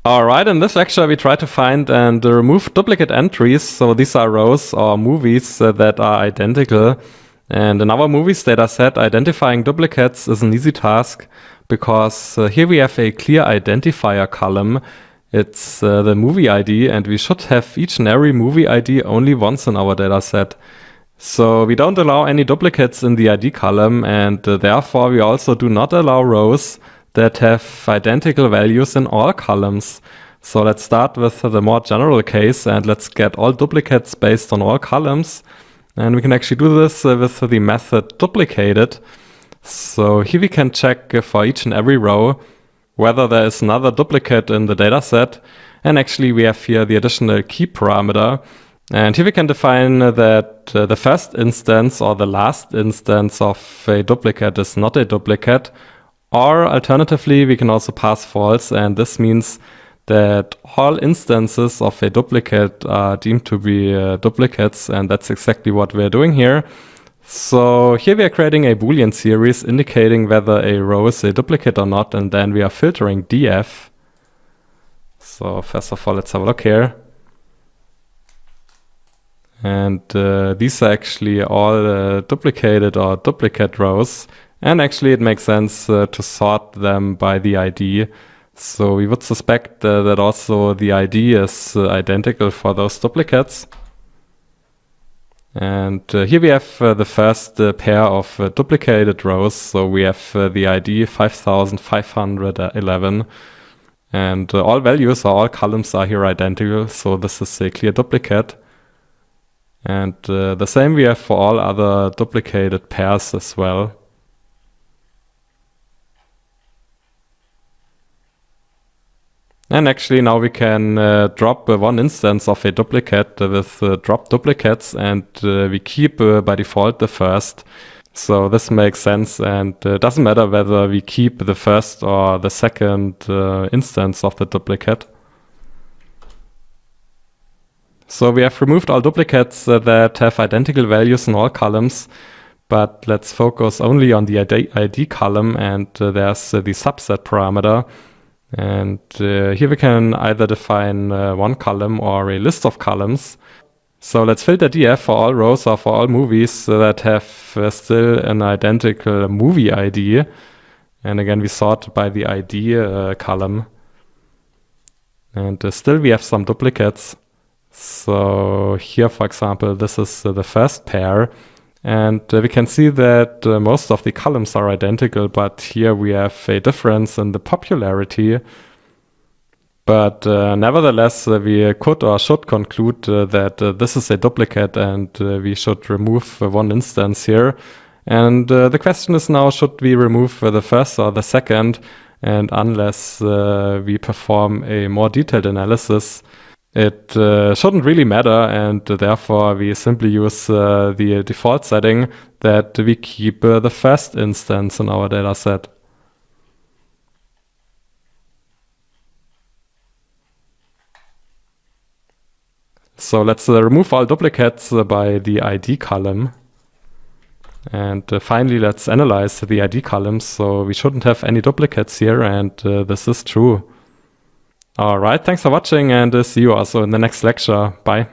Alright, in this lecture we try to find and remove duplicate entries. So these are rows or movies that are identical. And in our movies data set, identifying duplicates is an easy task because here we have a clear identifier column. It's the movie ID, and we should have each and every movie ID only once in our data set. So we don't allow any duplicates in the ID column, and therefore we also do not allow rows that have identical values in all columns. So let's start with the more general case, and let's get all duplicates based on all columns. And we can actually do this with the method duplicated. So here we can check for each and every row whether there is another duplicate in the data set. And actually we have here the additional key parameter. And here we can define that the first instance or the last instance of a duplicate is not a duplicate. Or alternatively, we can also pass false, and this means that all instances of a duplicate are deemed to be duplicates, and that's exactly what we're doing here. So here we are creating a Boolean series indicating whether a row is a duplicate or not, and then we are filtering df. So first of all, let's have a look here. And these are actually all duplicated or duplicate rows. And actually it makes sense to sort them by the ID. So we would suspect that also the ID is identical for those duplicates. And here we have the first pair of duplicated rows. So we have the ID 5511. And all values or all columns are here identical. So this is a clear duplicate. And the same we have for all other duplicated pairs as well. And actually now we can drop one instance of a duplicate with drop duplicates, and we keep by default the first. So this makes sense, and it doesn't matter whether we keep the first or the second instance of the duplicate. So we have removed all duplicates that have identical values in all columns, but let's focus only on the ID column, and there's the subset parameter. And here we can either define one column or a list of columns. So let's filter df for all rows or for all movies that have still an identical movie ID. And again, we sort by the ID column. And still we have some duplicates. So here, for example, this is the first pair. And we can see that most of the columns are identical, but here we have a difference in the popularity. But nevertheless, we could or should conclude that this is a duplicate, and we should remove one instance here. And the question is now, should we remove the first or the second? And unless we perform a more detailed analysis, it shouldn't really matter, and therefore we simply use the default setting that we keep the first instance in our data set. So let's remove all duplicates by the ID column. And finally, let's analyze the ID columns. So we shouldn't have any duplicates here, and this is true. Alright, thanks for watching, and see you also in the next lecture. Bye.